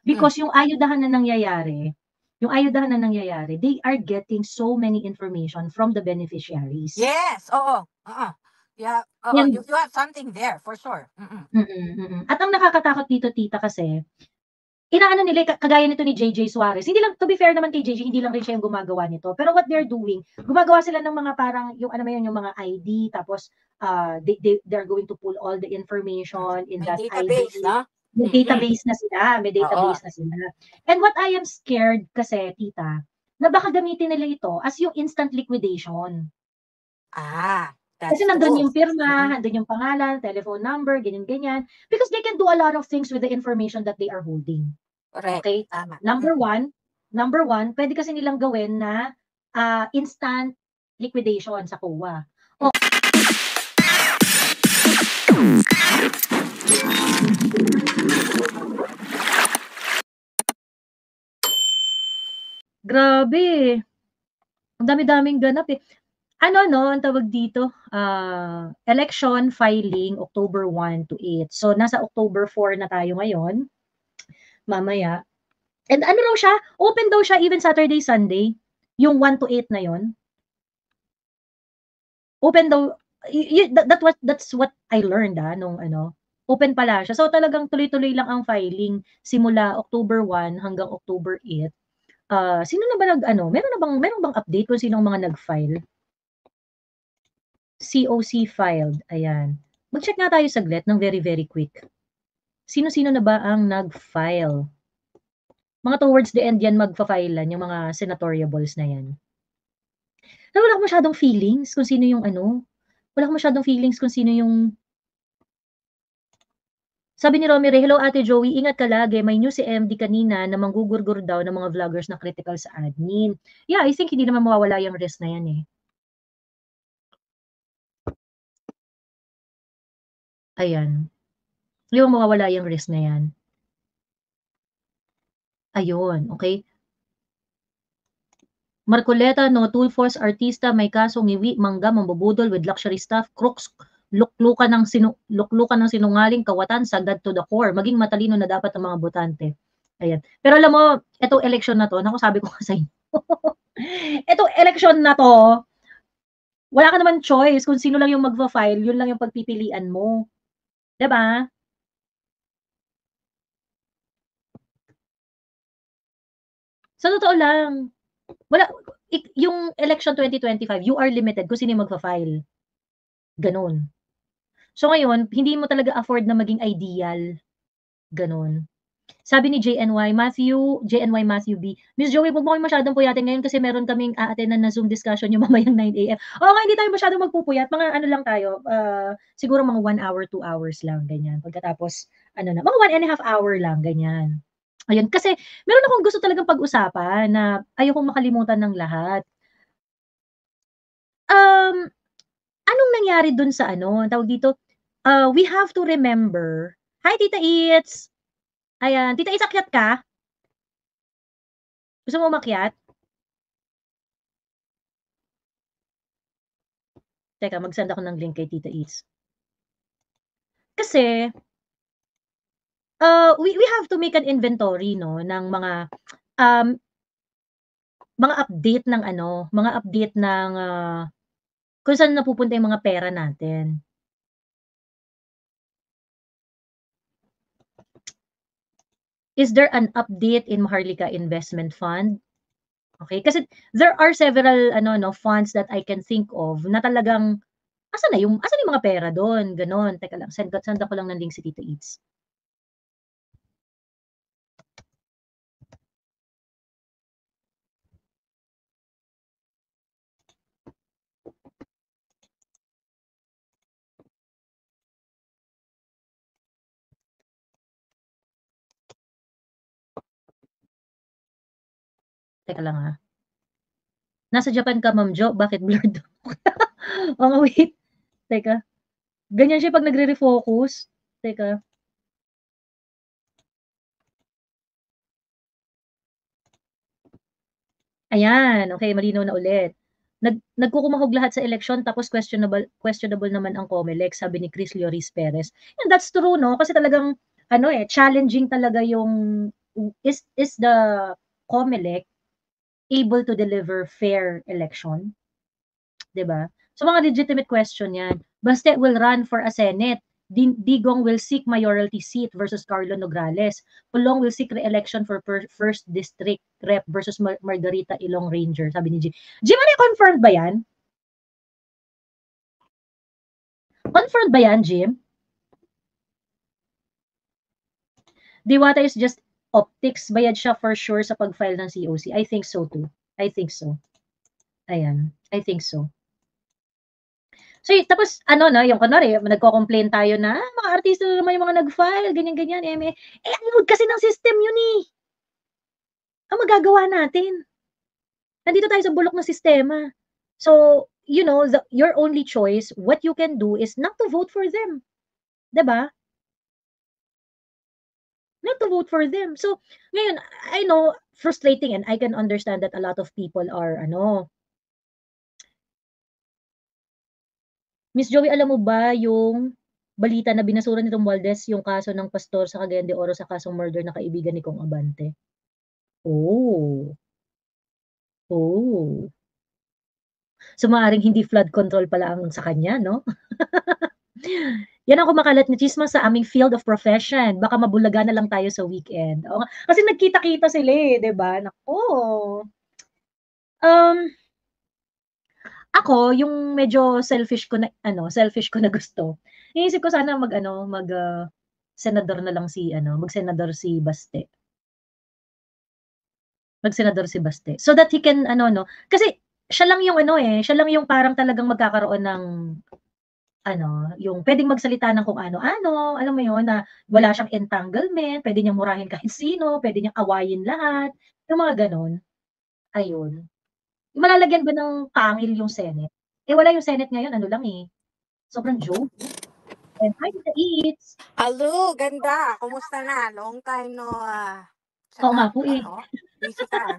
Because yung ayudahan na nangyayari, they are getting so many information from the beneficiaries. Yes, oo. Yeah, And you have something there for sure. At ang nakakatakot dito, tita, kasi inaano nila, kagaya nito ni JJ Suarez. Hindi lang, to be fair naman kay JJ, hindi lang rin siya yung gumagawa nito. Pero what they're doing, gumagawa sila ng mga parang, yung ano yun, yung mga ID, tapos they're going to pull all the information in May that database, ID. no? May database na sila. And what I am scared kasi, tita, na baka gamitin nila ito as yung instant liquidation. That's Kasi nandun true. yung pirma, nandun yung pangalan, telephone number, ganyan-ganyan. Because they can do a lot of things with the information that they are holding. Correct. Okay? Tama. Number one, pwede kasi nilang gawin na instant liquidation sa COA. Grabe. Ang dami-daming ganap eh. Ang tawag dito, election filing October 1 to 8. So, nasa October 4 na tayo ngayon. Mamaya. And ano raw siya? Open daw siya even Saturday, Sunday. Yung 1 to 8 na yon. Open daw. That's what I learned nung open pala siya. So, talagang tuloy-tuloy lang ang filing simula October 1 hanggang October 8. Sino na ba meron bang update kung sino ang mga nag-file? COC filed. Ayan. Mag-check nga tayo saglit ng very, very quick. Sino-sino na ba ang nag-file? Mga towards the end yan magfa-filean, yung mga senatoriables na yan. Pero wala akong masyadong feelings kung sino yung Sabi ni Romy Ray, hello Ate Joey, ingat ka lagi. May news si MD kanina na manggugurgur daw ng mga vloggers na critical sa admin. Yeah, I think hindi naman mawawala yung risk na yan eh. Ayan. Hindi mo mawawala yung risk na yan. Ayun, okay? Marcoleta, no, Tulfos, artista, may kasong ngiwi, mangga, mambubudol with luxury stuff, crooks, luklukan ng sinungaling, kawatan, sagad to the core, maging matalino na dapat ang mga botante. Ayan. Pero alam mo, itong election na to, naku, sabi ko sa inyo, itong election na to, wala ka naman choice kung sino lang yung magfa-file, yun lang yung pagpipilian mo. 'Di ba? Sa totoo lang, yung election 2025, you are limited kung sino yung magfa-file. Ganun. So ngayon, hindi mo talaga afford na maging ideal. Ganun. Sabi ni JNY Matthew B, Miss Joey, huwag mo kayo masyadong puyatin ngayon kasi meron kaming a-attendan na Zoom discussion yung mamayang 9 AM. Okay, hindi tayo masyadong magpupuyat. Mga ano lang tayo, siguro mga 1 hour, 2 hours lang, ganyan. Pagkatapos, mga 1.5 hour lang, ganyan. Ayun, kasi meron akong gusto talagang pag-usapan na ayokong makalimutan ng lahat. Anong nangyari dun sa tawag dito, we have to remember. Hi, Tita Its! Ayan, Tita Its, akyat ka? Gusto mo umakyat? Teka, mag-send ako ng link kay Tita Its. Kasi, we have to make an inventory, no, ng mga update ng kung saan napupunta yung mga pera natin. Is there an update in Maharlika Investment Fund? Okay, kasi there are several funds that I can think of na talagang asan yung mga pera doon, ganon. Teka lang, send ako lang ng link si Tita Its. Teka lang ha. Nasa Japan ka, Ma'am Jo? Bakit blurred? Wait. Teka. Ganyan siya pag nagre-refocus. Teka. Ayan. Okay, malinaw na ulit. Nagkukumahog lahat sa election tapos questionable naman ang COMELEC, sabi ni Chris Lloris Perez. And that's true, no? Kasi talagang challenging talaga yung is the COMELEC able to deliver fair election? 'Di ba? So mga legitimate question 'yan. Baste will run for a Senate. Digong will seek mayoralty seat versus Carlo Nograles. Pulong will seek re-election for first district rep versus Margarita Ilong Ranger, sabi ni G. G, confirmed ba 'yan? Confirmed ba 'yan, Jim? Diwata is just optics. Bayad siya for sure sa pag-file ng COC. I think so too. I think so. Ayan. I think so. So, tapos ano na, yung kunwari nagko-complain tayo na, mga artista na naman yung mga nag-file, ganyan-ganyan, ang load kasi ng system yun eh. Ang magagawa natin. Nandito tayo sa bulok ng sistema. So, you know, your only choice, what you can do is not to vote for them. 'Di ba? Not to vote for them. So, ngayon, I know, frustrating, and I can understand that a lot of people are, Miss Joey, alam mo ba yung balita na binasura ni Romualdez yung kaso ng pastor sa Cagayan de Oro sa kasong murder na kaibigan ni Kong Abante? Oh. Oh. So, maaaring hindi flood control pala ang sa kanya, no? Yan ang kumakalat na tsismis sa aming field of profession. Baka mabulaga na lang tayo sa weekend. Oo nga, kasi nagkita-kita sila eh, 'di ba? Naku. Um, Ako yung medyo selfish ko na gusto. Iniisip ko sana senador na lang si mag-senador si Baste. Mag-senador si Baste. So that he can kasi siya lang yung siya lang yung parang talagang magkakaroon ng yung puwedeng magsalita ng kung ano-ano, alam mo yun, na wala siyang entanglement, puwede niyang murahin kahit sino, puwede niyang awayin lahat, yung mga gano'n, ayun. Malalagyan ba ng pangil yung Senate? Eh, wala yung Senate ngayon lang sobrang joke. And hi, Tita Eats. Hello, ganda. Kumusta na? Long time no Oo chat nga up. po, eh. Busy ka.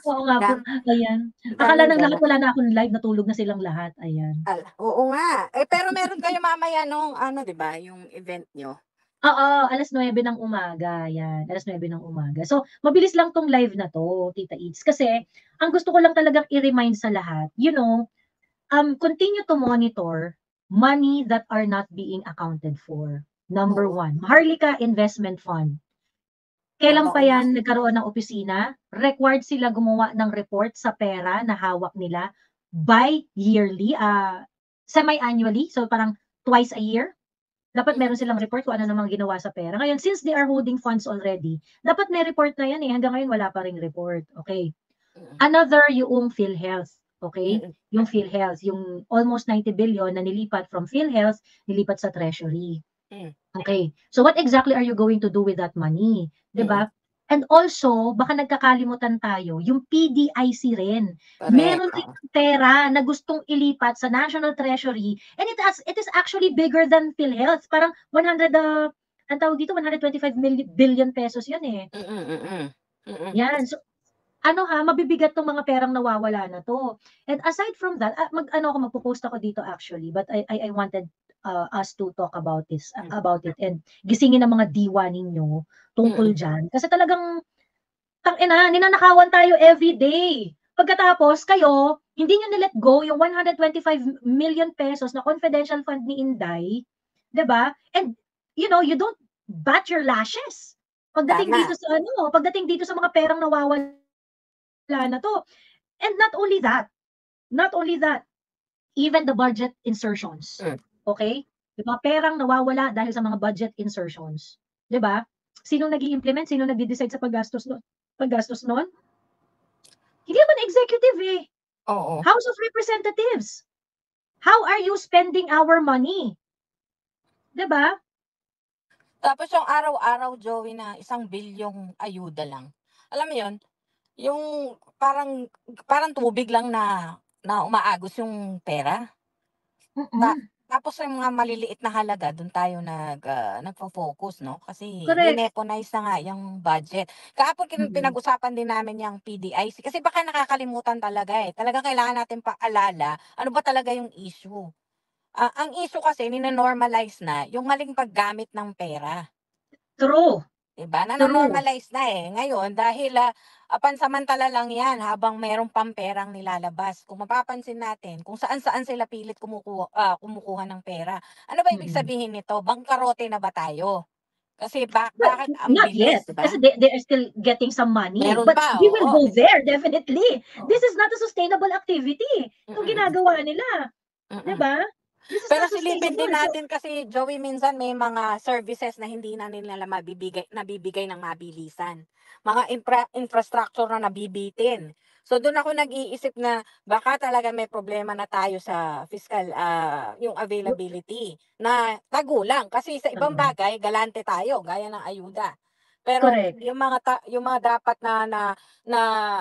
Oo nga po, Dam ayan. Akala daming ng lahat ganap. wala na akong live, natulog na silang lahat, ayan. Oo nga. Pero meron kayo mamaya nung 'di ba, yung event niyo? Oo, 9:00 ng umaga, 'yan, 9:00 ng umaga. So, mabilis lang 'tong live na 'to, Tita Eats, kasi ang gusto ko lang talagang i-remind sa lahat, continue to monitor money that are not being accounted for. Number Oo, 1, Maharlika Investment Fund. Kailan pa totoo nga. 'yan nagkaroon ng opisina? Required sila gumawa ng report sa pera na hawak nila yearly, semi-annually, so parang twice a year. Dapat meron silang report kung ano namang ginawa sa pera. Ngayon, since they are holding funds already, dapat may report na yan eh. Hanggang ngayon, wala pa ring report. Okay. Mm, Another, yung PhilHealth. Okay? mm, Yung PhilHealth, yung almost 90 billion na nilipat from PhilHealth, nilipat sa Treasury. mm, Okay. So what exactly are you going to do with that money? 'Di mm. ba? And also, baka nagkakalimutan tayo, yung PDIC rin. Correct, Meron ring oo. pera na gustong ilipat sa National Treasury, and it is actually bigger than PhilHealth. Parang 100, ang tawag dito, 125 billion pesos 'yun eh. Mm, mm. Mm. Yan. So, mabibigat 'tong mga perang nawawala na 'to. And aside from that, magpo-post ako dito actually, but I wanted, us to talk about Mm, about it, and gisingin ang mga diwa ninyo tungkol mm. diyan. Kasi talagang tangina, ninanakawan tayo everyday. Pagkatapos kayo, hindi niyo ni-let go yung 125 million pesos na confidential fund ni Inday, 'di ba? And you don't bat your lashes Tama. pagdating dito sa mga perang nawawala na 'to. And not only that, even the budget insertions, Hmm, okay? Yung mga perang nawawala dahil sa mga budget insertions, 'di ba? Sinong nag-i-implement, sinong nagde-decide sa paggastos nun? Hindi naman executive, eh, oo. House of Representatives. How are you spending our money, 'di ba? Tapos yung araw-araw, Joey, na 1 bilyong ayuda lang. Alam mo yun, yung parang parang tubig lang na na umaagos yung pera. Ta Mm, tapos yung mga maliliit na halaga dun tayo nagfo-focus 'no, kasi correct. wineponize na nga yung budget. Kahapon Mm. pinag-usapan din namin yang PDIC kasi baka nakakalimutan talaga, eh. Talagang kailangan natin paalala, ano ba talaga yung issue. Ang issue kasi nino-normalize na yung maling paggamit ng pera. True. 'Di ba? True. Nano-normalize na, eh. Ngayon dahil, pansamantala lang 'yan habang merong pamperang nilalabas. Kung mapapansin natin kung saan-saan sila pilit kumukuha ng pera. Ano ba ibig Mm. sabihin nito, bangkarote na ba tayo? Kasi Well, bakit ang not yet, bilis, 'di kasi ba? they are still getting some money, Meron but pa, we will oo, go there definitely. oo. This is not a sustainable activity, itong Mm, ginagawa nila, 'di mm. ba? This is Pero not silipin din sustainable. So natin kasi, Joey, minsan may mga services na hindi na nila nabibigay ng mabilisan. Mga infrastructure na nabibitin. So dun ako nag-iisip na baka talaga may problema na tayo sa fiscal, yung availability na tagulang. Kasi sa ibang oo, bagay galante tayo gaya ng ayuda. Pero correct. yung mga dapat na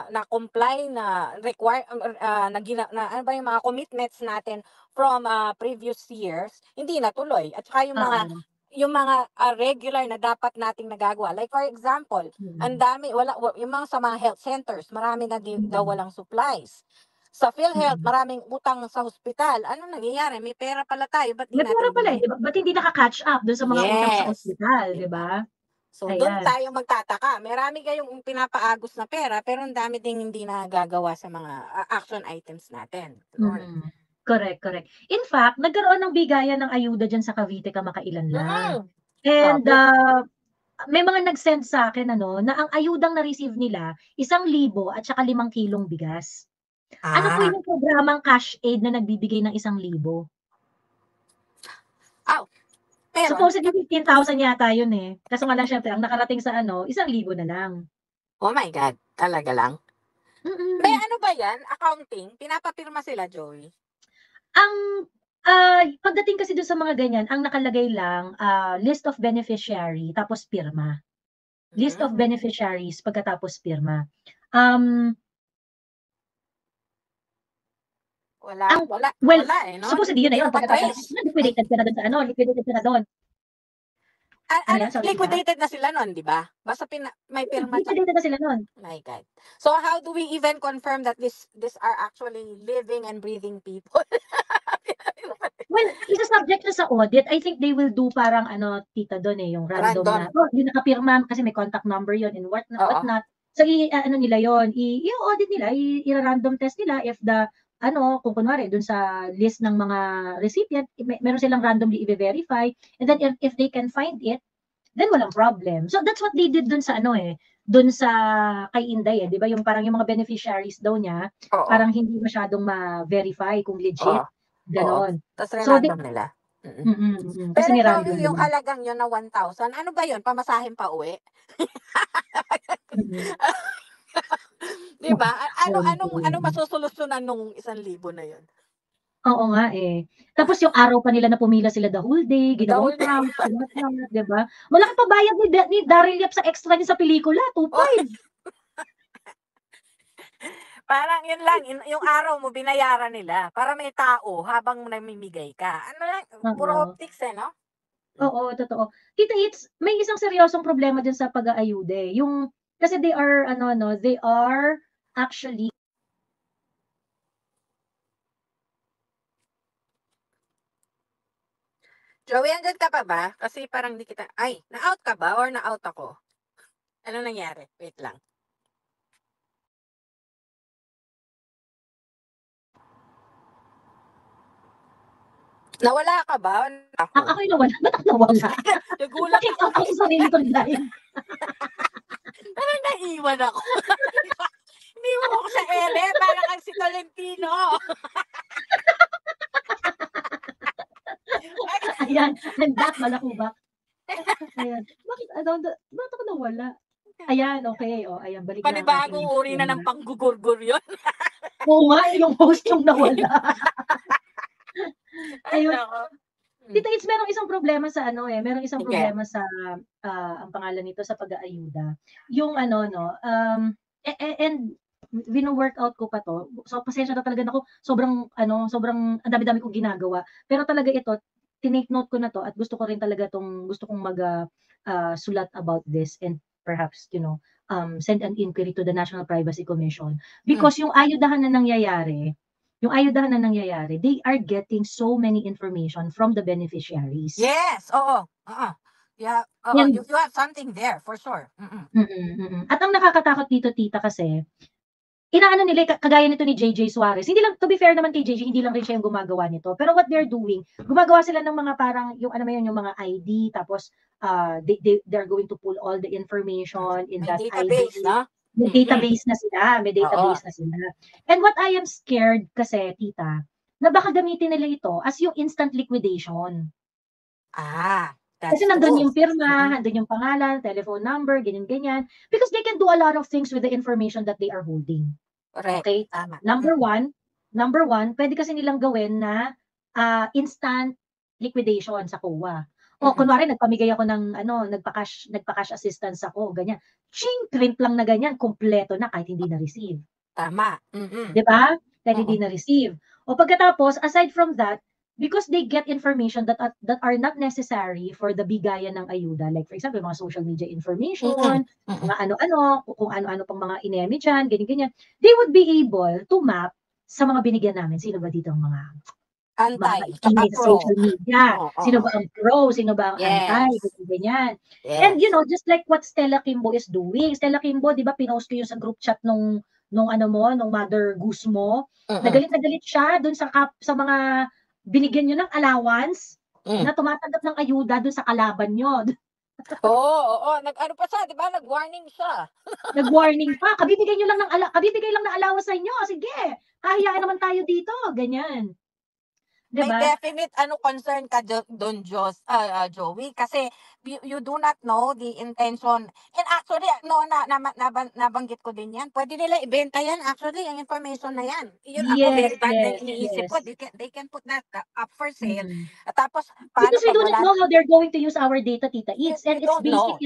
na-comply na na ano ba yung mga commitments natin from, previous years, hindi natuloy at saka Oo, regular na dapat nating nagagawa. Like for example, ang mm, dami yung mga sa mga health centers, marami na daw mm, walang supplies. Sa PhilHealth, mm. maraming utang sa hospital. Anong nangyayari? May pera pala tayo, ba't di May pera natin pala, eh, 'di ba? Ba't hindi naka-catch up dun sa mga utang sa yes, ospital, 'di 'di ba? ba? So, do'n Ayan, tayo magtataka. Marami kayong pinapaagos na pera, pero ang dami ding hindi nagagawa sa mga, action items natin, gano'n. mm. Correct, correct. In fact, nagkaroon ng bigayan ng ayuda diyan sa Cavite kamakailan lang. Mm, And, grabe. may mga nag-send sa'kin ano, na ang ayudang na-receive nila 1,000 at saka 5 kilong bigas. Ano po Ah, yung programang cash aid na nagbibigay ng 1,000? aw, meron? Supposedly 15,000 yata yun, eh, kaso nga lang siyempre ang nakarating sa ano, 1,000 na lang. Oh my God, talaga lang? May Mm. ano ba 'yan, accounting? Pinapapirma sila, Joey? Ang, pagdating kasi dun sa mga ganyan ang nakalagay lang, list of beneficiary tapos pirma. List of Hmm, beneficiaries pagkatapos pirma. Um, wala ang wala well, wala, eh, 'no? supposedly yun na Hindi mo yun pagkatapos ma-trace. liquidated ka na dun sa ano, liquidated ka na dun. Ano Ano, yan, sorry ba? liquidated na sila nun, 'di ba? Basta may pirma Liquidated na sila nun. my God. So how do we even confirm that these are actually living and breathing people? Well, isa-subject na sa audit. I think they will do parang ano, tita dun, eh, yung random na, Random, "Oh, yung nakapirma kasi may contact number yun and what oo, not." So, ano nila yun, i-o-audit nila, ira-random test nila if the ano, kung kunwari dun sa list ng mga recipient, meron silang randomly i-ve-verify and then if they can find it, then walang problem. So, that's what they did dun sa ano, eh, dun sa kay Inday, eh, 'di ba yung parang yung mga beneficiaries daw niya, oo, parang hindi masyadong ma-verify kung oo, legit, oo. gano'n. Tas So, random nila, mm. kasi Pero ni-random Joey, yung nila. halagang yun na 1,000 ano ba yun, pamasahe pauwi? Mm. 'Di ba? Anong OMG. masosolusyunan nung 1,000 na yun? Oo nga, eh. Tapos yung araw pa nila na pumila sila the whole day, The ginawang whole day. prank, what-not, 'di ba? Malaki pa bayad ni Daryl Yap sa extra niya sa pelikula, Oh, 2,500. parang yun lang, yung araw mo binayaran nila para may tao habang namimigay ka. Ano lang, puro Oo, optics, eh, 'no? Hmm. oo, totoo. Tita Its, may isang seryosong problema diyan sa pag-aayuda, eh, yung kasi they are ano 'no, they are actually Joey, andiyan ka pa ba? Kasi parang di kita ay, na-out ka ba or na-out ako? Ano nangyari? Wait lang. Nawala ka ba? Ako. ako'y nawala, ba't ako nawala? Nagulat Na-kick ako. out ako sa sarili kong live. Parang naiwan ako. Hindi mo ako sa ere, para kang si Tolentino. Ayan, I'm back, malakubak. Ayan, bakit ano, ba't ako nawala? Ayan, okey, oh, ayan balik na ang ating Panibagong uri na ng camera. panggugurgur yun. Oo nga, eh, yung host yung nawala. Ay, Ayun, nako. Hmm, Tita Its, merong isang problema sa ano, eh, merong isang sige. problema sa, ang pangalan nito, sa pag-aayuda. Yung ano 'no, and wino-workout ko pa 'to. So, pasensya na talaga ako, sobrang ano, sobrang ang dami-dami kong ginagawa. Pero talaga ito, tinake note ko na 'to at gusto kong sulat about this and perhaps, send an inquiry to the National Privacy Commission. Hmm. Because they are getting so many information from the beneficiaries. Yes, oo, oo. Yeah, oo, And you have something there for sure. At ang nakakatakot dito tita kasi, inaano nila kagaya nito ni JJ Suarez, hindi lang to be fair naman kay JJ, hindi lang rin siya yung gumagawa nito. Pero what they're doing, gumagawa sila ng mga parang yung ano yun, yung mga ID tapos they're going to pull all the information in May that ID. database, no? May database na sila, may Oo. database na sila. And what I am scared kasi tita, na baka gamitin nila ito as yung instant liquidation. Kasi That's nandun true. yung pirma, nandun yung pangalan, telephone number, ganyan-ganyan. Because they can do a lot of things with the information that they are holding. Correct. Okay? Tama. Number one, pwede kasi nilang gawin na instant liquidation sa COA. O kunwari nagpamigay ako ng nagpa-cash assistance ako, ganyan. Ching, print lang na ganyan, kumpleto na kahit hindi na-receive. Tama. 'Di ba? Kahit hindi na-receive. O pagkatapos, aside from that, because they get information that are not necessary for the bigayan ng ayuda, like for example, mga social media information, mga ano-ano, kung ano-ano pang mga ineme diyan, ganyan-ganyan, they would be able to map sa mga binigyan namin. Sino ba dito ang mga Anti, tsaka ingay sa pro. social media? Sino Oo. ba ang pro? Sino ba ang anti? Yes. Ganyan. And Yes. just like what Stella Kimbo is doing. Stella Kimbo, 'di ba, pinost ko 'yun sa group chat nung Mother Goose mo. Na galit siya dun sa mga binigyan niyo ng allowance na tumatanggap ng ayuda dun sa kalaban niyo. Oo. Nag-ano pa siya, 'di ba? Nag-warning siya. Nag-warning pa, kabibigay lang ng allowance sa inyo, sige, hahayain naman tayo dito, ganyan. 'Di May ba? definite concern ka doon, Joey, kasi you do not know the intention. And actually, no, nabanggit ko din yan. Pwede nila ibenta yan, actually, yung information na yan. Yun ako, Yes, very bad na yes, iniisip ko. yes. They can put that up for sale. Mm. At tapos, paano Because we pag do not wala, know how they're going to use our data, Tita Its, and you don't know.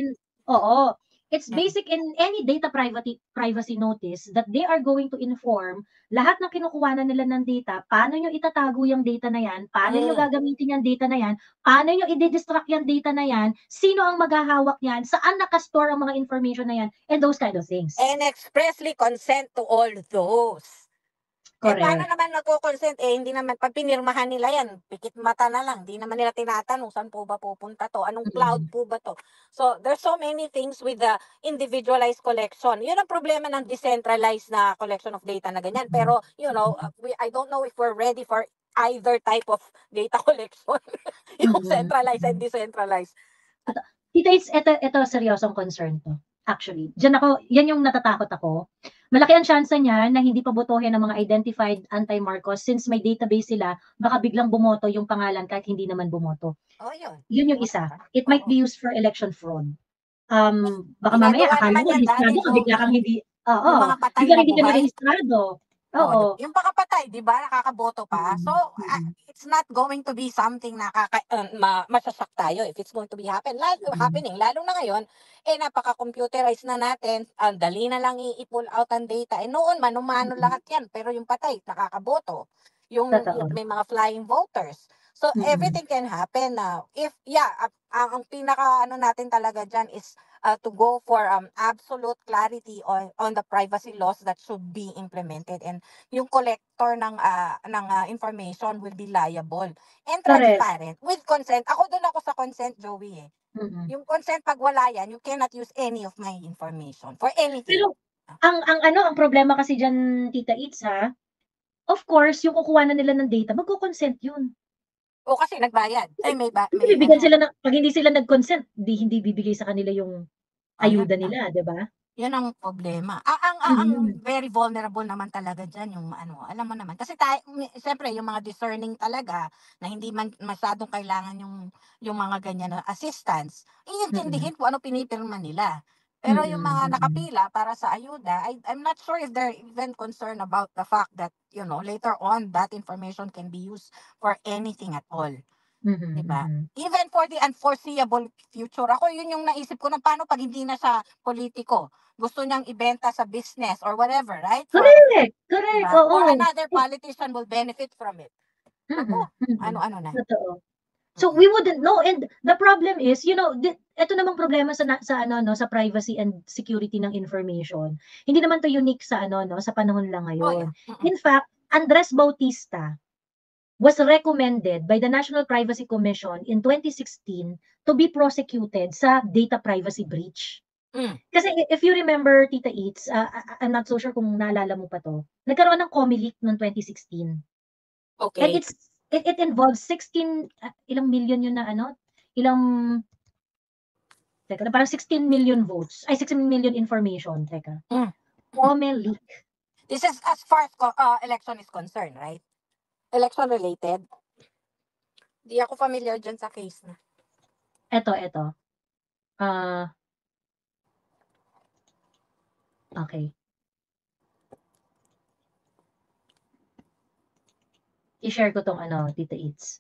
it's basic in any data privacy notice that they are going to inform lahat ng kinukuhanan nila ng data, paano nyo itatago yung data na yan, paano nyo gagamitin yung data na yan, paano nyo i-distract yung data na yan, sino ang maghahawak yan, saan nakastore ang mga information na yan, and those kind of things. And expressly consent to all those. Paano Correct. naman nagko-consent? Hindi naman, pag pinirmahan nila yan, pikit mata na lang. Di naman nila tinatanong, saan po ba pupunta to? Anong cloud po ba to? So, there's so many things with the individualized collection. Yun ang problema ng decentralized na collection of data na ganyan. Pero, I don't know if we're ready for either type of data collection. Yung centralized and decentralized. Tita, ito seryosong concern to. Actually, yan yung natatakot ako. Malaki ang chance niya na hindi pa botohin ng mga identified anti-Marcos since may database sila, baka biglang bumoto yung pangalan kahit hindi naman bumoto. Yun. Yun yung isa. It might be used for election fraud. Baka mamaya Ginagawa akala naman mo yan dati, rehistrado ka, bigla Joey. kang hindi, Yung mga patay bigla na hindi ka na buhay. rehistrado. Oo. Yung pakapatay, 'di ba, nakakaboto pa. So, it's not going to be something na masashock tayo if it's going to be happening. Lalo na ngayon, napaka-computerized na natin. Ang dali na lang i-pull out ang data. Noon, mano-mano lahat yan. Pero yung patay, nakakaboto. Yung Totoo. may mga flying voters. So, everything can happen now. Ang pinaka natin talaga dyan is to go for absolute clarity on the privacy laws that should be implemented, and yung collector ng information will be liable and transparent with consent. Ako sa consent, Joey. Yung consent, pag wala yan, you cannot use any of my information for anything. Pero ang problema kasi diyan, Tita Its, of course, yung kukuha na nila ng data, magko-consent yun. Kasi nagbayad. Pag hindi sila nag-consent, hindi bibigay sa kanila yung ayuda nila, 'di ba? Yan ang problema. Ang very vulnerable naman talaga dyan, yung alam mo naman. Kasi siyempre, yung mga discerning talaga, na hindi man masyadong kailangan yung mga ganyan na assistance, iintindihin kung ano pinipirma nila. Pero yung mga nakapila para sa ayuda, I'm not sure if they're even concerned about the fact that, later on, that information can be used for anything at all. Diba? Even for the unforeseeable future. Ako, yun yung naisip ko na paano pag hindi na siya politiko. Gusto niyang ibenta sa business or whatever, right? Correct, Diba? oo. Or another politician will benefit from it. Ako, ano-ano na. Totoo. So we wouldn't know, and the problem is, ito namang problema sa privacy and security ng information. Hindi naman to unique sa sa panahon lang ngayon. In fact, Andres Bautista, was recommended by the National Privacy Commission in 2016 to be prosecuted sa data privacy breach. Kasi if you remember, Tita Eats, I'm not so sure kung naalala mo pa 'to, nagkaroon ng Comelec noong 2016. And Okay. it involves 16, ilang million yun na ano, teka, parang 16 million votes, ay 16 million information, teka. Comelec. This is as far as election is concerned, right? Election related. Di ako familiar dyan sa case na. Ito. Okay. I-share ko tong ano, Tita Eats.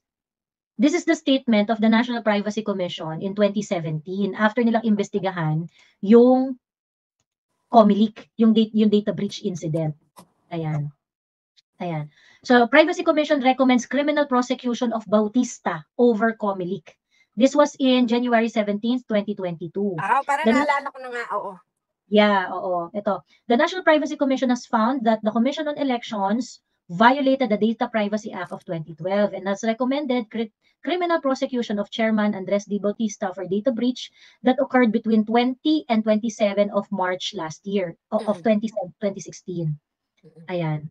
This is the statement of the National Privacy Commission in 2017 after nilang imbestigahan yung Comelec, yung data breach incident. Ayan. So, Privacy Commission recommends criminal prosecution of Bautista over Comelec. This was in January 17th, 2022. Parang naalala ko na nga, oo. Yeah, oo. Ito. The National Privacy Commission has found that the Commission on Elections violated the Data Privacy Act of 2012 and has recommended criminal prosecution of Chairman Andres D. Bautista for data breach that occurred between 20 and 27 of March last year, of 2016. Ayan.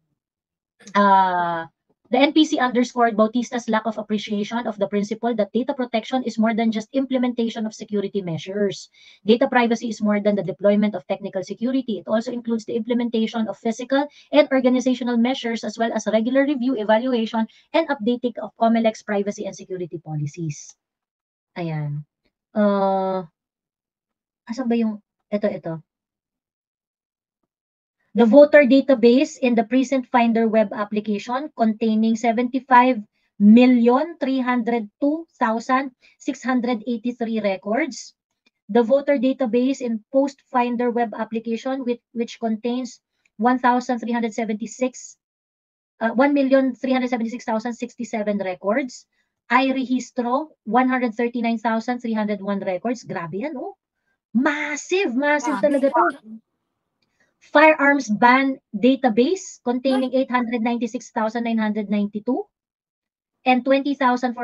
The NPC underscored Bautista's lack of appreciation of the principle that data protection is more than just implementation of security measures. Data privacy is more than the deployment of technical security. It also includes the implementation of physical and organizational measures as well as regular review, evaluation, and updating of COMELEC's privacy and security policies. Ayan. Asan ba yung, ito. The voter database in the Precinct Finder web application containing 75,302,683 records. The voter database in Post Finder web application which contains 1,376,067 records. iRehistro, 139,301 records. Grabe yan, oh. Massive talaga to. Firearms ban database containing 896,992 and 20,485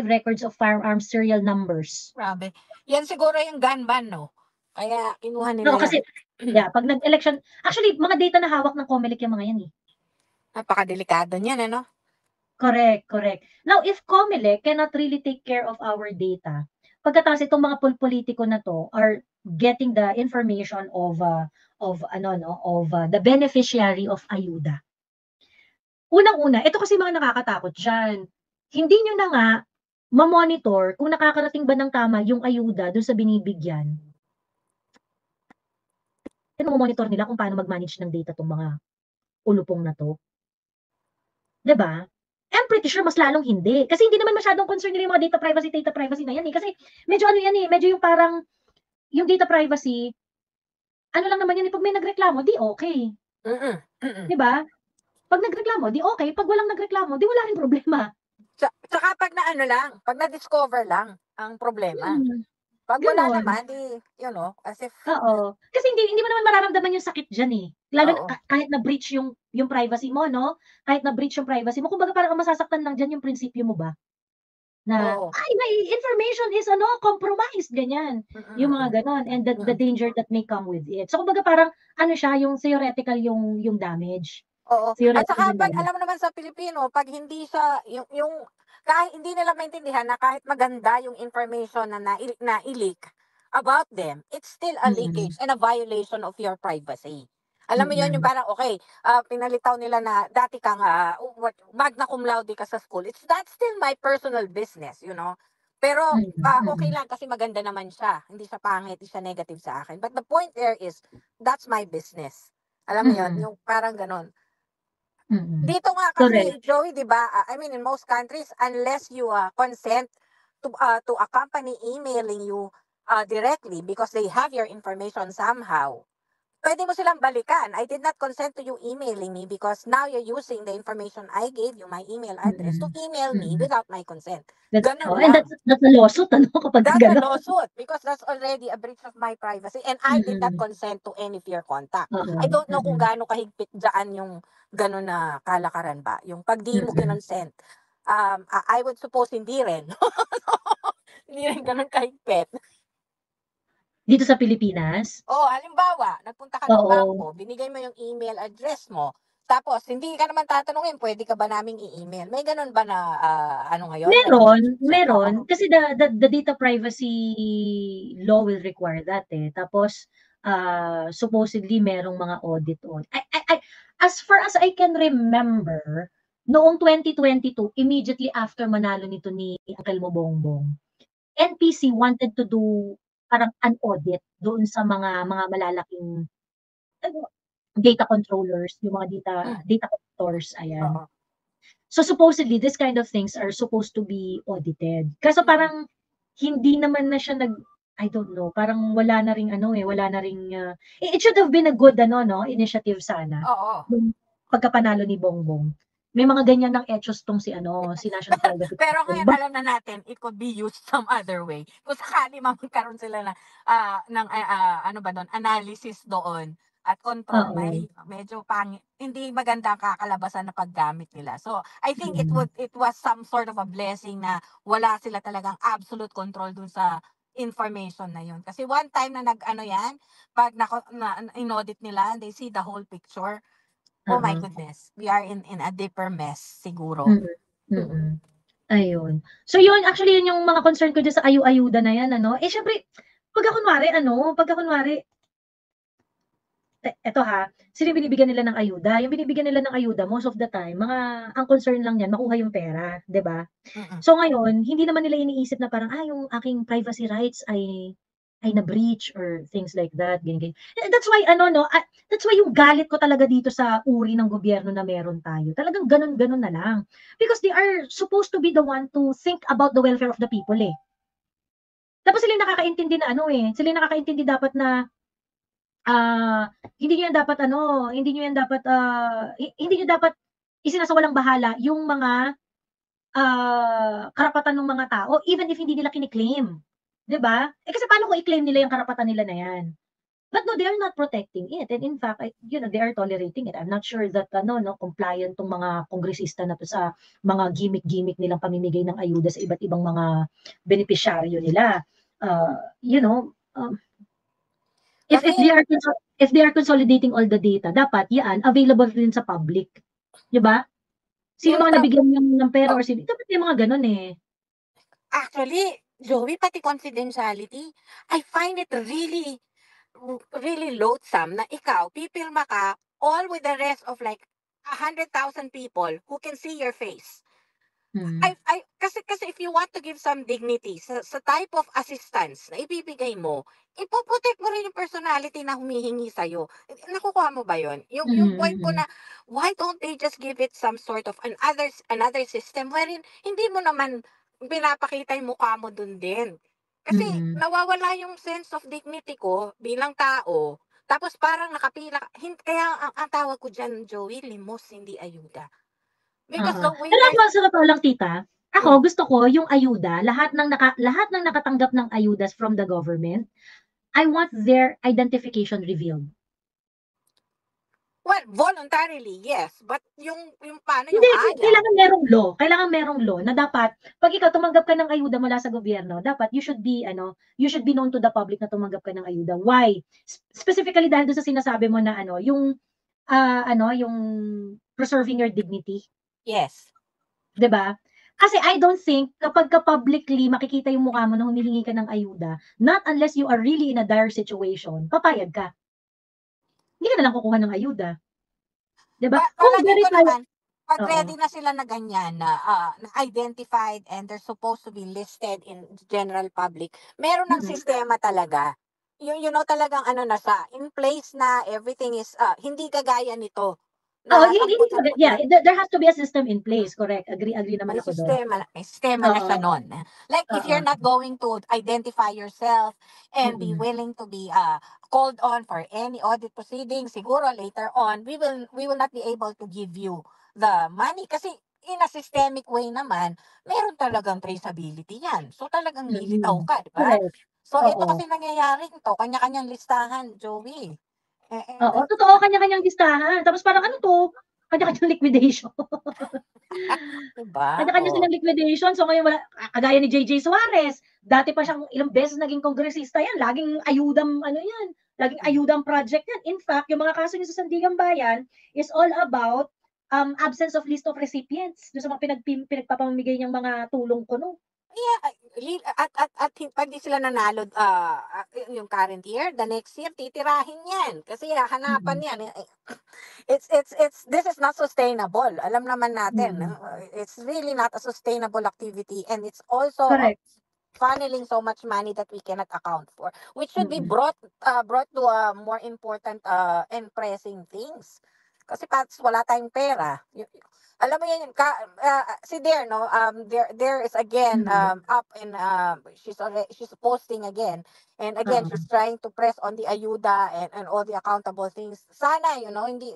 records of firearms serial numbers. Grabe. Yan siguro yung gun ban, no? Kaya kinuha nila No, kasi pag nag-election, actually mga data na hawak ng Comelec yung mga yan eh. Napakadelikado niyan, ano? Correct. Now, if Comelec cannot really take care of our data, pagkatapos itong mga politiko na to are getting the information of the beneficiary of ayuda. Unang-una, ito kasi mga nakakatakot diyan. Hindi nyo na nga ma-monitor kung nakakarating ba ng tama yung ayuda doon sa binibigyan. Monitor nila kung paano mag-manage ng data tong mga ulupong na to. 'Di ba? I'm pretty sure mas lalong hindi. Kasi hindi naman masyadong concern nila yung mga data privacy na yan eh. Kasi medyo medyo yung parang, yung data privacy, ano lang naman yan, pag may nagreklamo, di okay. 'Di ba? Pag nagreklamo, di okay. Pag walang nagreklamo, di wala ring problema. Tsaka pag pag na-discover lang ang problema. Pag wala naman, as if... Oo. Kasi hindi mo naman mararamdaman yung sakit dyan eh. Lalo kahit na-breach yung privacy mo, no? Kahit na-breach yung privacy mo, kumbaga parang ang masasaktan lang dyan yung prinsipyo mo ba? Na, my information is compromised, ganyan. Yung mga ganon. And the danger that may come with it. So, kumbaga parang, siya, yung theoretical yung damage. Oo. At saka pag alam mo naman sa Pilipino, pag hindi siya, kahit hindi nila maintindihan na kahit maganda yung information na na-leak about them, it's still a leakage and a violation of your privacy. Alam mo yun, yung parang, pinalitaw nila na dati kang magna cum laude ka sa school. That's still my personal business, Pero, okay lang kasi maganda naman siya. Hindi siya pangit, hindi siya negative sa akin. But the point there is, that's my business. Alam mo yun, yung parang ganon. Dito nga kasi, Joey, di ba, I mean, in most countries, unless you consent to a company emailing you directly because they have your information somehow, Pwede mo silang balikan. I did not consent to you emailing me because now you're using the information I gave you, my email address, to Mm, email me mm. without my consent. That's Ganun and lang. that's a lawsuit ano kapagka That's a gano'n. lawsuit because that's already a breach of my privacy and I did not Mm, consent to any of your contact. oo, I don't know kung mm, gaano kahigpit diyaan yung gano'n na kalakaran ba, yung 'pag di mo mm. kinonsent. I would suppose hindi rin. Hindi rin gano'n kahigpit. Dito sa Pilipinas? Oo, halimbawa, nagpunta ka ng Oo, bangko, binigay mo yung email address mo, tapos hindi ka naman tatanungin, "Puwede ka ba naming i-email?" May gano'n ba na, ano ngayon, legislation? meron Oo. kasi the data privacy law will require that, eh. Tapos, supposedly merong mga audit on as far as I can remember, noong 2022 immediately after manalo nito ni uncle mo Bongbong, NPC wanted to do parang an audit doon sa mga malalaking ano, data controllers, yung mga Hmm, data collectors, ayan. oo. So supposedly this kind of things are supposed to be audited. Kaso Mm. parang hindi naman na siya I don't know, parang wala na ring ano, eh, wala na ring, it should have been a good ano 'no, initiative sana, Oo. yung pagkapanalo ni Bongbong. May mga ganyan ng etchos 'tong si ano, si National Privacy Pero Council. ngayon alam na natin it could be used some other way. Kung sakali man magkaroon sila ano ba dun, analysis doon at control, Oo, medyo hindi maganda ang kakalabasan na paggamit nila. So, I think mm, it was some sort of a blessing na wala sila talagang absolute control dun sa information na yun. Kasi one time na nag-ano yan, 'pag in-audit nila, they see the whole picture. Oh my oo, goodness, we are in a deeper mess siguro. mm, mm. Ayun. So yun, actually yun yung mga concern ko diyan sa ayuda na yan ano. Eh, siyempre pagka kunwari eto ha, sino yung binibigyan nila ng ayuda? Yung binibigyan nila ng ayuda most of the time ang concern lang niyan makuha yung pera, 'di ba? Mm. So ngayon, hindi naman nila iniisip na parang, yung aking privacy rights ay na-breach or things like that, ganyan, ganyan. That's why ano 'no, that's why yung galit ko talaga dito sa uri ng gobyerno na meron tayo, talagang gano'n-gano'n na lang. Because they are supposed to be the one to think about the welfare of the people, eh. Tapos sila yung nakakaintindi na ano, eh, sila yung nakakaintindi dapat na, hindi niyo yan dapat ano, hindi niyo dapat isinasawalang-bahala yung mga karapatan ng mga tao even if hindi nila kini-claim, 'di ba? Eh, kasi paano kung i-claim nila yung karapatan nila na yan? But no, they are not protecting it and in fact, they are tolerating it. I'm not sure that ano 'no, compliant 'tong mga kongresista na 'to sa mga gimmick-gimmick nilang pamimigay ng ayuda sa iba't ibang mga benepisyaryo nila. You know, Kasi if they are consolidating all the data, dapat yan available rin sa public, 'di ba? Sino yung mga sa nabigyan ng pera oh, or sino dapat may mga gano'n, eh. actually, Joey, pati confidentiality, I find it really, really loathsome na ikaw pipirma ka all with the rest of like 100,000 people who can see your face. Mm, Kasi if you want to give some dignity sa type of assistance na ibibigay mo, ipo-protect mo rin yung personality na humihingi sa'yo. Nakukuha mo ba yun? Yung mm, point ko mm, na, why don't they just give it some sort of another system wherein hindi mo naman pinapakita yung mukha mo dun din. Kasi mm, nawawala yung sense of dignity ko bilang tao. Tapos parang nakapila, kaya ang tawag ko dyan, Joey, limos, hindi ayuda. Because oo. the way Pero they're, ako sa totoo lang tita, ako mm, gusto ko yung ayuda, lahat ng nakatanggap ng ayudas from the government, I want their identification revealed. well, voluntarily, yes. But yung paano yung Hindi, ayaw? kailangan merong law na dapat 'pag ikaw tumanggap ka ng ayuda mula sa gobyerno, dapat you should be known to the public na tumanggap ka ng ayuda. Why? Specifically dahil dun sa sinasabi mo na ano, yung preserving your dignity. Yes. 'Di ba? Kasi I don't think kapagka publicly makikita yung mukha mo na humihingi ka ng ayuda, not unless you are really in a dire situation, papayag ka. Hindi ka na lang kukuha ng ayuda, 'di ba? Kung Palagay ko verify naman, 'pag oo, ready na sila na ganyan na identified and they're supposed to be listed in general public, meron ng mm. sistema talaga. Talagang ano na siya, in place na everything is, hindi kagaya nito na Oo, hindi samput-samput yeah, lang. there has to be a system in Mm. place, correct. Agree naman ako dun. May sistema na Oo, siya nun. Like if oo, you're not going to identify yourself and be mm, willing to be called on for any audit proceedings, siguro later on, we will not be able to give you the money kasi in a systemic way naman, meron talagang traceability yan. So talagang lilitaw Mm. ka, di ba? Correct. So ito Oo. kasi nangyayari ito, kanya-kanyang listahan, Joey. Oo, And totoo kanya-kanyang listahan tapos parang ano 'to, kanya-kanyang liquidation. di ba? Kanya-kanya Oh. silang liquidation so ngayon wala kagaya ni JJ Suarez, dati pa siyang ilang beses naging kongresista yan, laging ayudang ano yan, laging ayudang project yan. In fact, yung mga kaso niya sa Sandigan Bayan is all about, absence of list of recipients dun sa mga pinagpapamigay niyang mga tulong kuno. Yeah, pag di sila nanalo, yung current year, the next year titirahin 'yan kasi hahanapan Mm, 'yan, it's this is not sustainable. Alam naman natin, mm. it's really not a sustainable activity, and it's also Correct. funneling so much money that we cannot account for, which should be Mm, brought to more important and pressing things. Kasi wala tayong pera. Alam mo yan, si Dare, no, there is again, mm. up, and she's posting again, and again Oo. she's trying to press on the ayuda and all the accountable things. Sana, hindi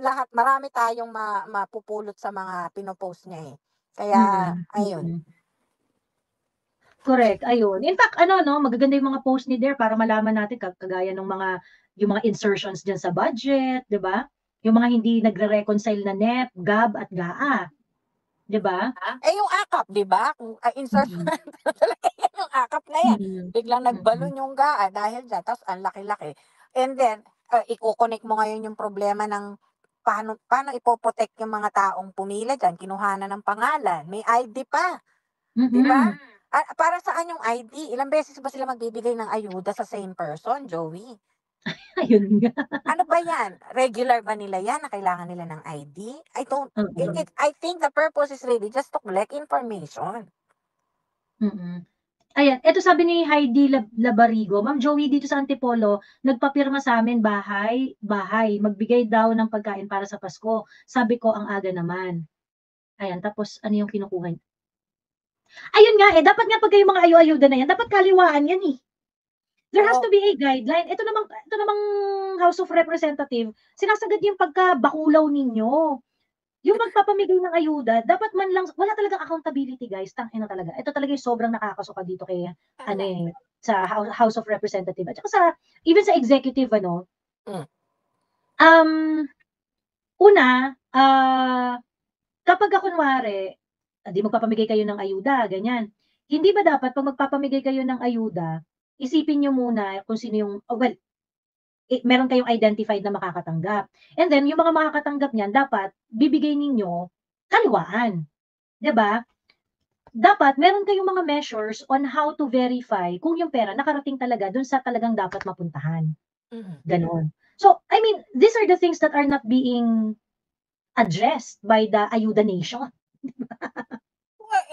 lahat, marami tayong mapupulot sa mga pinopost niya, eh. Kaya Mm, ayun. mm. Correct, ayun. In fact ano 'no, magaganda yung mga post ni Dare para malaman natin kagaya ng yung mga insertions diyan sa budget, 'di ba? Yung mga hindi nagre-reconcile na NEP, GAB at GAA, 'di ba? Yung akap, 'di ba? Kung insertion Mm, talaga yan, yung akap na yan. mm, Biglang mm, nagbalon yung GAA dahil diyan, tapos ang laki-laki. And then, iko-connect mo ngayon yung problema ng paano ipo-protect yung mga taong pumila diyan, kinuhanan ng pangalan, may ID pa, 'di ba? mm. Para saan yung ID? Ilang beses ba sila magbibigay ng ayuda sa same person, Joey? Ayun nga, Ano ba yan? Regular ba nila yan na kailangan nila ng ID? I don't, oo, I think the purpose is really just to collect information. mm. Ayan, eto sabi ni Heidi Labarigo, "Ma'am Joey dito sa Antipolo, nagpapirma sa'min bahay, bahay, magbigay daw ng pagkain para sa Pasko. Sabi ko, ang aga naman." Ayan, tapos ano yung kinukuha niya? Ayun nga, eh, dapat nga 'pag yung mga ayuda na yan, dapat kaliwaan yan, eh. There has Oo, to be a guideline. Ito namang House of Representative, sinasagad yung pagkabakulaw ninyo. Yung magpapamigay ng ayuda, dapat man lang wala talagang accountability guys, tangina talaga. Ito talaga yung sobrang nakakasuka dito kay ano, tama. eh, sa House of Representative at saka even sa executive ano, Hmm, um, una, kapagka kunwari, 'di magpapamigay kayo ng ayuda, ganyan. Hindi ba dapat 'pag magpapamigay kayo ng ayuda, isipin niyo muna kung sino yung well, meron kayong identified na makakatanggap. And then yung mga makakatanggap niyan dapat bibigay ninyo kaliwaan, 'di ba? Dapat meron kayong mga measures on how to verify kung yung pera nakarating talaga dun sa talagang dapat mapuntahan, mm. gano'n. So, I mean, these are the things that are not being addressed by the Ayuda Nation.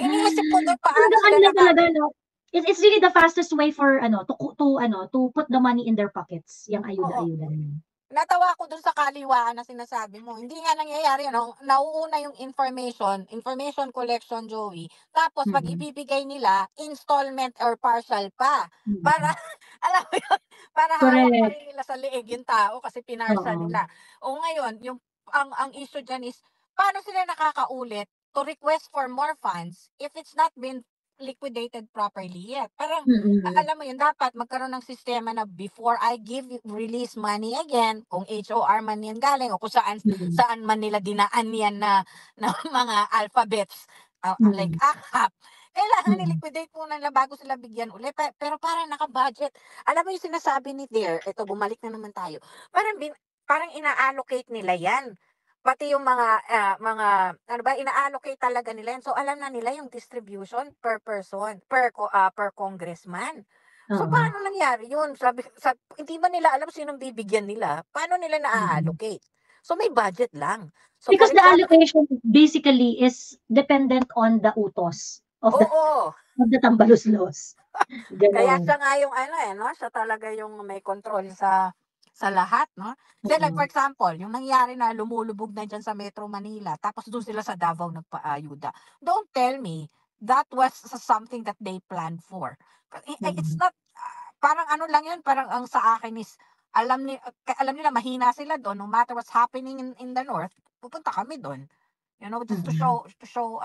Iniisip ko dun paano Talagang ano sila lang talaga 'no, it's really the fastest way for ano, to put the money in their pockets, yang oo. ayuda-ayuda na yan. Natawa ako dun sa kaliwaan na sinasabi mo. Hindi nga nangyayari ano, nauuna yung information collection, Joey. Tapos 'pag Mm, ibibigay nila, installment or partial pa. Para mm. alam mo yun, para hawak pa Correct, rin nila sa leeg yung tao kasi pinartial oo. nila. O ngayon, ang issue diyan is paano sila nakakaulit to request for more funds if it's not been liquidated properly yet. Parang Mm, alam mo yun, dapat magkaroon ng sistema na before I release money again, kung HOR man yan galing o kung saan mm, saan man nila dinaan yan na mga alphabets, like mm, AHAP, kailangan mm, i-liquidate muna nila bago sila bigyan uli. Pero parang naka-budget. Alam mo yung sinasabi ni Dare, ito bumalik na naman tayo. Parang parang ina-allocate nila yan. Pati yung mga ano ba, ina-allocate talaga nila yan. So alam na nila yung distribution per person, per congressman. So oo, paano nangyari yun? Hindi ba nila alam sinong bibigyan nila? Paano nila mm. na-allocate? So may budget lang. So for Because the example, allocation basically is dependent on the utos oo. of the tambaluslos, Kaya gano'n. siya nga yung ano, eh, 'no, siya talaga yung may control sa lahat, 'no? Then like for Mm, example, yung nangyari na lumulubog na diyan sa Metro Manila tapos dun sila sa Davao nagpaayuda. Don't tell me that was something that they planned for. It's mm, not, parang ano lang yun, parang ang sa akin is, alam nila mahina sila doon, no matter what's happening in the north, pupunta kami doon. You know, just to Mm. show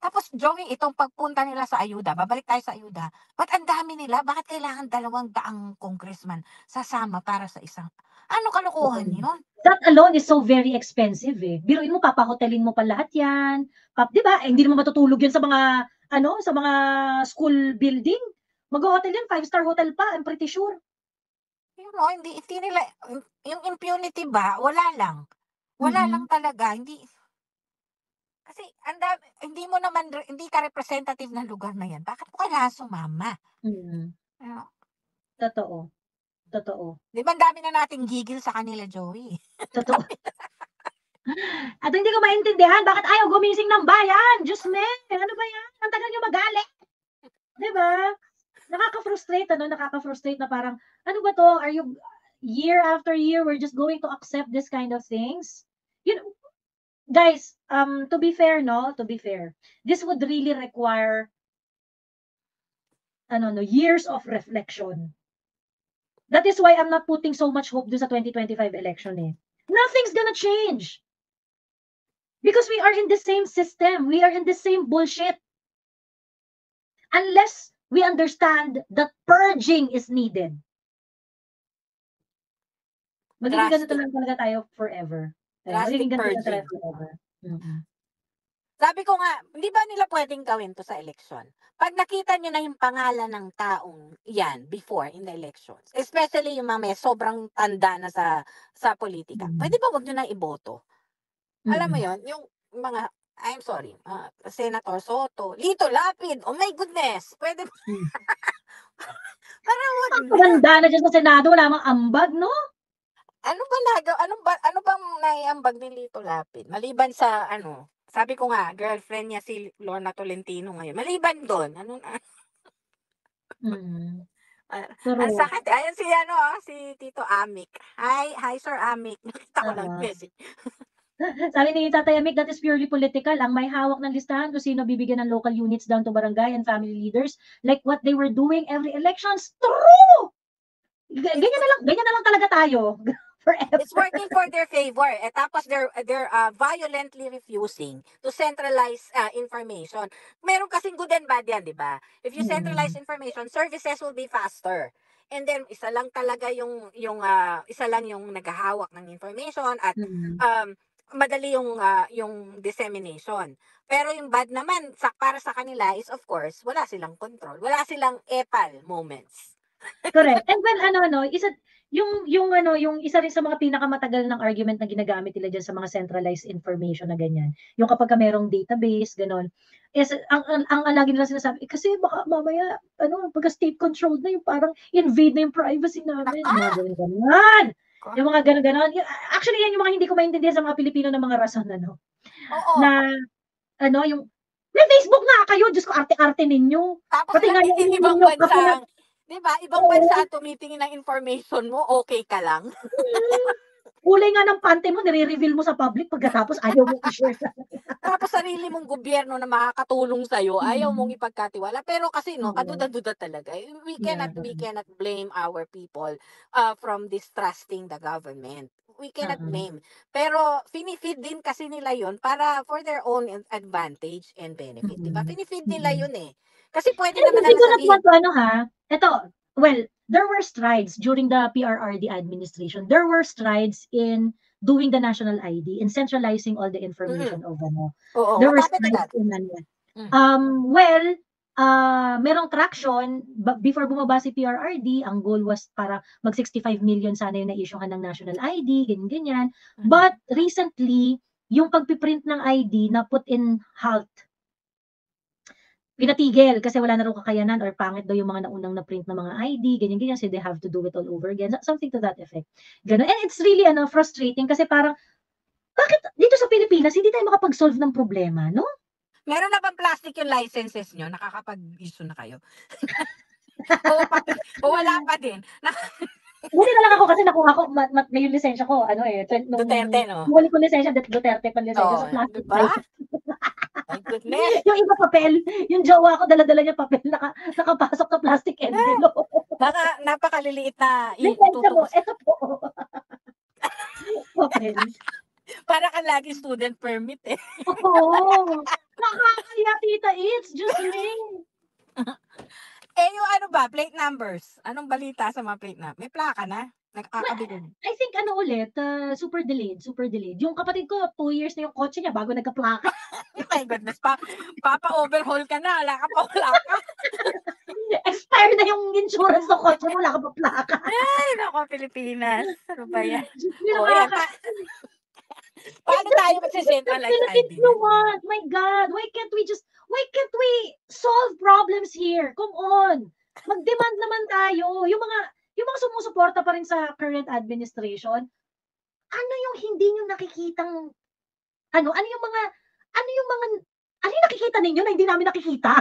tapos Joey, itong pagpunta nila sa ayuda, babalik tayo sa ayuda, ba't ang dami nila? Bakit kailangan 200 congressman sasama para sa isang ano kalokohan Totoo. yun? That alone is so very expensive, eh. Biruin mo papahotelin mo pa lahat 'yan, 'di ba, eh, hindi naman matutulog 'yan sa mga ano, sa mga school building. Magho-hotel 'yan, five-star hotel pa, I'm pretty sure. You know, hindi nila yung impunity ba, wala lang. Wala lang Mm, talaga, hindi kasi hindi mo naman hindi ka representative ng lugar na 'yan, bakit mo kailangan sumama? mm. Ano, Totoo, totoo, 'di ba ang dami na nating gigil sa kanila, Joey. totoo. At hindi ko maintindihan bakit ayaw gumising ng bayan, Diyos me, ano ba 'yan, ang tagal niyo magalit, 'di ba? Nakaka-frustrate ano, nakaka-frustrate na parang, ano ba 'to, are you year after year we're just going to accept this kind of things? You know, guys, to be fair 'no, to be fair, this would really require ano 'no, years of reflection. That is why I'm not putting so much hope dun sa 2025 election, eh. Nothing's gonna change. Because we are in the same system, we are in the same bullshit. Unless we understand that purging is needed. Magiging ganito Drastic lang talaga tayo forever. Magiging drastic ganito lang tayo purging. forever. Mm. Sabi ko nga, hindi ba nila puwedeng gawin 'to sa eleksyon? 'Pag nakita niyo na yung pangalan ng taong 'yan before in the elections, especially yung mga may sobrang tanda na sa pulitika, puwede Mm. ba wag niyo na iboto? Alam mo Mm. yon yung mga I'm sorry, Senator Soto, Lito Lapid, oh my goodness, puwede ba Hmm. parang wag Ang na. tumanda na diyan sa Senado, wala namang ambag 'no? Ano bang naiambag ni Lito Lapid maliban sa ano, sabi ko nga girlfriend niya si Lorna Tolentino ngayon, maliban dun ano na Mm. ang True, sakit, ayan si ano, si Tito Amik. Hi Sir Amik, nakita ko lang oo. message. Sabi ni Tatay Amik, that is purely political. Ang may hawak ng listahan kung sino bibigyan ng local units down to barangay and family leaders, like what they were doing every elections. True! It's Ganyan na lang talaga tayo It's forever. working for their favor, tapos they're violently refusing to centralize, information. Meron kasing good and bad 'yan, 'di ba? If you centralize Mm. information, services will be faster. And then isa lang talaga isa lang yung naghahawak ng information at, Mm. um, madali yung dissemination. Pero yung bad naman para sa kanila is of course wala silang control, wala silang epal moments. Correct. And well, ano 'no, yung ano, yung isa rin sa mga pinakamatagal ng argument na ginagamit nila diyan sa mga centralized information na ganyan, yung kapagka merong database gano'n, is ang lagi nilang sinasabi, "Eh, kasi baka mamaya ano, pagka state controlled na yung parang invade na yung privacy namin." Naka Yung mga gano'n-gano'n. Yung mga gano'n-gano'n. Actually, yan yung mga hindi ko maintindihan sa mga Pilipino na mga rason ano, Oo, na ano, yung may Facebook nga kayo, Diyos ko arte-arte ninyo. tapos Pati nga yung ininom ibang niyo coconut, bansa 'di ba, ibang oo. bansa tumitingin ng information mo, okey ka lang. Mm. Kulay nga ng pante mo nire-reveal mo sa public pagkatapos ayaw mong i-share sa Tapos sarili mong gobyerno na makakatulong sa'yo, ayaw mong mm. ipagkatiwala. Pero kasi 'no, Oo, kaduda-duda talaga, yeah, we oo, cannot blame our people, from distrusting the government. We cannot oo. blame. Pero fini-feed din kasi nila 'yun para for their own advantage and benefit, 'di ba? Mm, Fini-feed nila mm. 'yun, eh. Kasi puwede And naman hindi nalang ko not sabihin want to ano ha, eto, well, there were strides during the PRRD administration. There were strides in doing the national ID, in centralizing all the mm, information of ano, oo, there what were happened to strides that? in ano, Hmm, well, merong traction before bumaba si PRRD, ang goal was para mag 65 million sana yung na-issuehan ng national ID, ganyan-ganyan. mhm. But recently, yung pagpi-print ng ID na put in halt. Pinatigil kasi wala na raw kakayanan or pangit daw yung mga naunang na-print na mga ID, ganyan-ganyan, so they have to do it all over again, something to that effect, gano'n. And it's really ano, frustrating kasi parang, bakit dito sa Pilipinas hindi tayo makapag-solve ng problema 'no? Meron na bang plastic yung licenses niyo, nakakapag-issue na kayo? O wala pa din? Buti na lang ako kasi nakuha ko yung lisensya ko ano, eh, nung Duterte 'no? huli kong lisensya Duterte pa lisensya, Oh, so 'di plastic ba? license. My goodness. Yung iba papel, yung jowa ko dala-dala niya papel, nakapasok sa plastic envelope. Baka napakaliliit na Lisensya mo, itutukos. eto po. Papel. Para kang lagi student permit eh. Oo. Nakakaya, Tita It's, Diyos me. Eh, yung ano ba, plate numbers? Anong balita sa mga plate number? May plaka na? Nakakabilib. I think ano ulit, super delayed. Yung kapatid ko, 2 years na yung kotse niya bago nagka-plaka. My goodness, papa-overhaul ka na, wala ka. Expire na yung insurance ng kotse mo, wala ka pa plaka. Ay, nako, Pilipinas. Ano ba yan? Yung Yan. Paano tayo magsicentralize ID? You want? My God, why can't we solve problems here? Come on. Mag-demand naman tayo. Yung mga sumusuporta pa rin sa current administration, ano yung hindi nyo nakikitang, ano yung nakikita ninyo na hindi namin nakikita?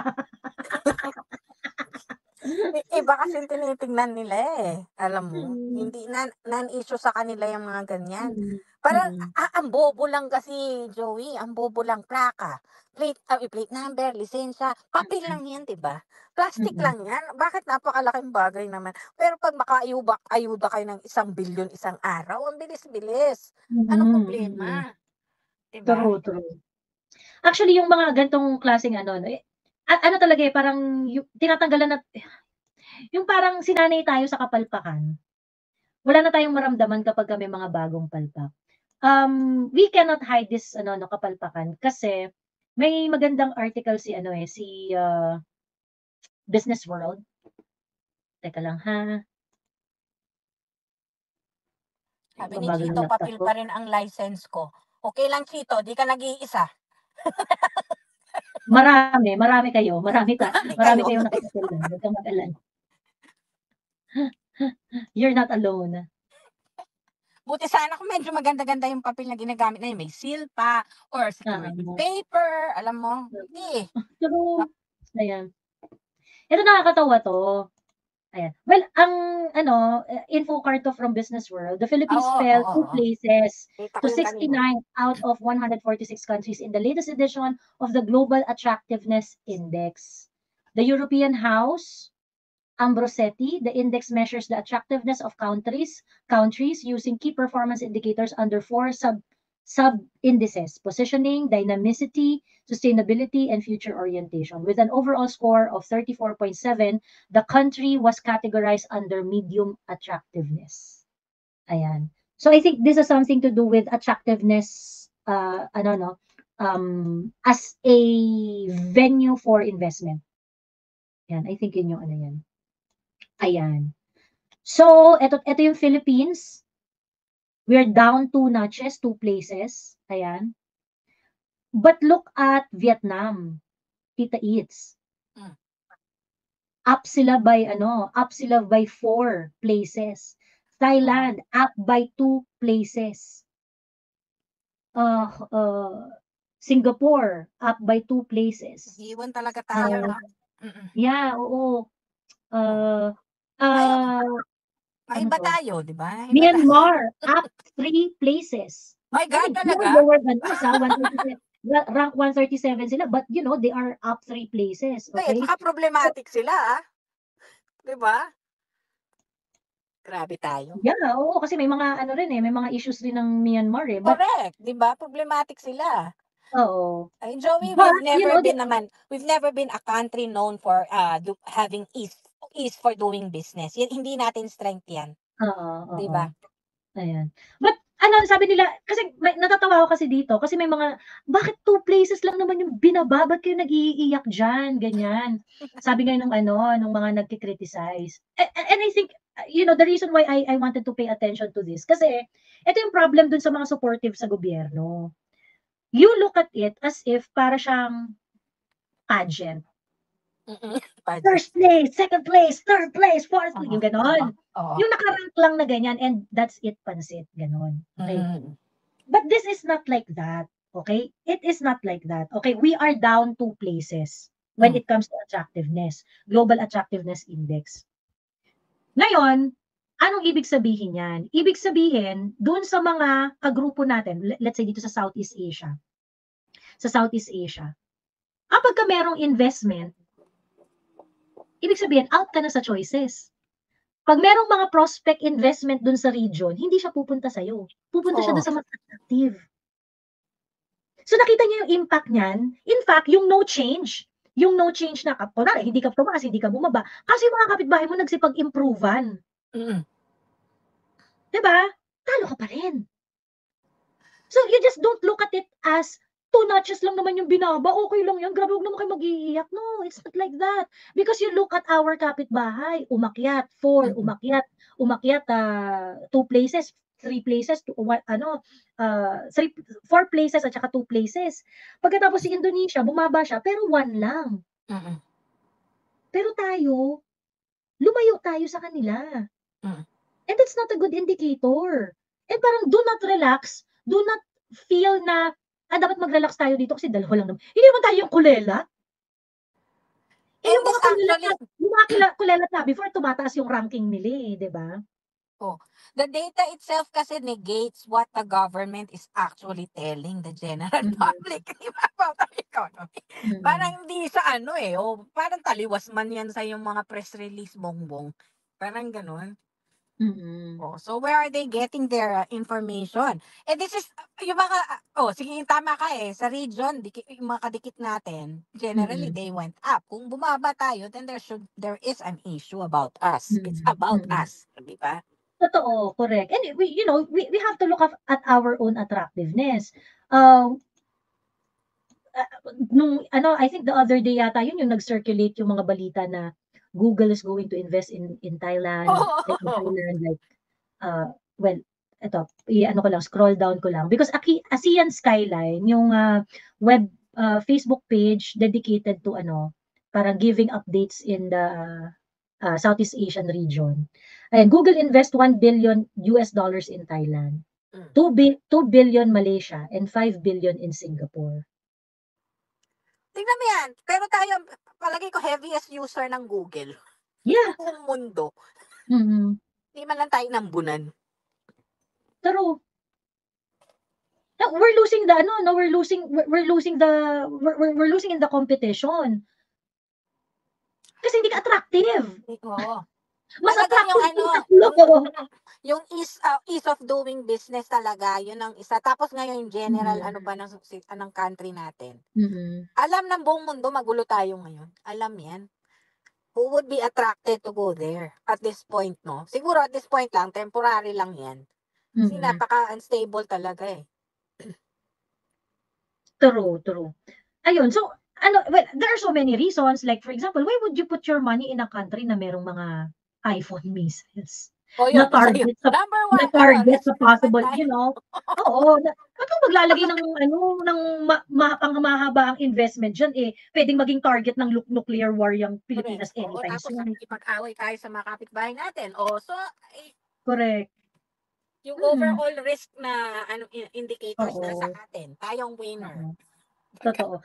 Iba kasi tinitingnan nila eh. Alam mo, hindi non-issue sa kanila yung mga ganyan. Parang ang bobo lang kasi, Joey, ang bobo lang plaka. Plate number, lisensya, papel lang yan, 'di ba? Plastic lang yan. Bakit napakalaking bagay naman? Pero pag makaayuda kayo ng 1 billion isang araw, ang bilis-bilis. Anong problema? 'Di ba? True. Actually, yung mga gantong klaseng ano talaga eh, parang tinatanggalan na, yung parang sinanay tayo sa kapalpakan. Wala na tayong maramdaman kapag may mga bagong palpak. We cannot hide this kapalpakan kasi may magandang article si Business World. Teka lang ha. Sabi ni Chito, papel pa rin ang license ko. Okay lang, Chito, di ka nag-iisa. Marami kayo. Marami kayo nakapapel lang. Huwag kang mag-alala. You're not alone. Buti sana kung medyo maganda-ganda yung papel na ginagamit na yun. May seal pa or security paper. Alam mo? Hindi. True. Ayan. Ito nakakatawa to. Ayan. Well, ang info card to from Business World, the Philippines fell 2 places to 69 out of 146 countries in the latest edition of the Global Attractiveness Index. The European House, Ambrosetti, the index measures the attractiveness of countries using key performance indicators under 4 sub-indices: positioning, dynamicity, sustainability, and future orientation. With an overall score of 34.7, the country was categorized under medium attractiveness. Ayan. So I think this is something to do with attractiveness, as a venue for investment. Yan, I think yun yung yan. Ayan. So, ito yung Philippines. We're down 2 notches, 2 places. Ayan. But look at Vietnam, Tita Eats. Up sila by 4 places. Thailand, up by 2 places. Singapore, up by 2 places. Iwan talaga tayo. Yeah, oo. May iba tayo, di ba? Myanmar, up 3 places. My God, talaga? Lower than us, 137. Rank 137 sila, but they are up 3 places. Okay? Baka problematic sila, di ba? Grabe tayo. Yeah, oo, kasi may mga may mga issues rin ng Myanmar eh. Correct, di ba? Problematic sila. Oo. Ay, Joey, we've never been a country known for having ease for doing business. Hindi natin strength yan. Oo. Di ba? Ayan. But sabi nila, kasi natatawa ako kasi dito, kasi may mga, bakit 2 places lang naman yung binaba, ba't kayo nag-iiyak dyan, ganyan. Sabi nga nung mga nagki-criticize. And I think, the reason why I wanted to pay attention to this, kasi ito yung problem dun sa mga supportive sa gobyerno. You look at it as if para siyang pageant. First place, second place, third place, fourth place, yung ganon. Yung nakarank lang na ganyan, and that's it, pansit, ganon. Okay? But this is not like that, okay? It is not like that. Okay, we are down 2 places when it comes to attractiveness, Global Attractiveness Index. Ngayon, anong ibig sabihin yan? Ibig sabihin, dun sa mga kagrupo natin, let's say dito sa Southeast Asia, Kapagka merong investment, ibig sabihin out ka na sa choices. 'Pag merong mga prospect investment dun sa region, hindi siya pupunta sa'yo, pupunta siya Oo. dun sa mas attractive. So nakita niyo yung impact niyan? In fact, yung no change na kunwari hindi ka tumaas, hindi ka bumaba, kasi yung mga kapitbahay mo nagsipag-improve-an. Mm. 'Di ba? Talo ka pa rin. So you just don't look at it as 2 notches lang naman yung binaba, okey lang yan, grabe wag naman kayo mag-iiyak. No, it's not like that. Because you look at our kapitbahay, umakyat 4, Mm. umakyat, 2 places, 3 places, 3 4 places at saka 2 places. Pagkatapos si Indonesia bumaba siya pero 1 lang. Mm. Pero tayo, lumayo tayo sa kanila. Mm. And that's not a good indicator. And parang do not relax, do not feel na, dapat mag-relax tayo dito kasi dalawa lang naman. Hindi naman tayo yung kulela. Eh, And yung this mga kulelat na actually yung mga kulelat na before tumataas yung ranking nila, eh, 'di ba? oh, the data itself kasi negates what the government is actually telling the general Mm, public, di ba, about our economy. mm, Parang hindi siya ano, eh, parang taliwas man yan sa yung mga press release, bongbong. Parang gano'n. mm, So where are they getting their information? Eh, this is yung mga sige tama ka, eh, sa region yung mga kadikit natin, generally mm, they went up. Kung bumaba tayo, then there is an issue about us. It's mm, about mm. us, di ba? Totoo, correct. And we have to look at our own attractiveness. Um, nung ano, I think the other day yata yun yung nag-circulate yung mga balita na Google is going to invest in Thailand, like in Oo. Thailand, like, well, eto, i-ano ko lang, scroll down ko lang. Because ASEAN Skyline, yung Facebook page dedicated to ano, parang giving updates in the Southeast Asian region. And Google invest $1 billion in Thailand, Hmm. 2 billion Malaysia, and 5 billion in Singapore. Tignan mo yan, pero tayo palagay ko heaviest user ng Google sa Yeah. buong mundo. Mm. Hindi man lang tayo nambunan. True. No, we're losing the ano, no, we're losing the we're losing in the competition. Kasi hindi ka attractive. Oo. Mas Talagang yung attractive ano, yung tatlo. yung ease of doing business talaga, yun ang isa. Tapos ngayon yung general Mm, ano ba ng country natin. mm, Alam ng buong mundo magulo tayo ngayon. Alam yan. Who would be attracted to go there at this point, no? Siguro at this point lang, temporary lang yan. Kasi mm. napaka-unstable talaga eh. True, true. Ayun, so ano, well, there are so many reasons. Like for example, why would you put your money in a country na merong mga iPhone missiles O na yun, isa yun. target Number one, sa risk naman possible, tayo. oo, wag kang maglalagay ng ano, ng pangmahabaang investment diyan, eh, puwedeng maging target ng nuclear war yang Correct. Pilipinas Oo, anytime tapos soon. nakikipag-away tayo sa mga kapitbahay natin. So, eh, Correct. yung Mm, overall risk na indicators nasa oo, atin, tayong winner. oo, totoo.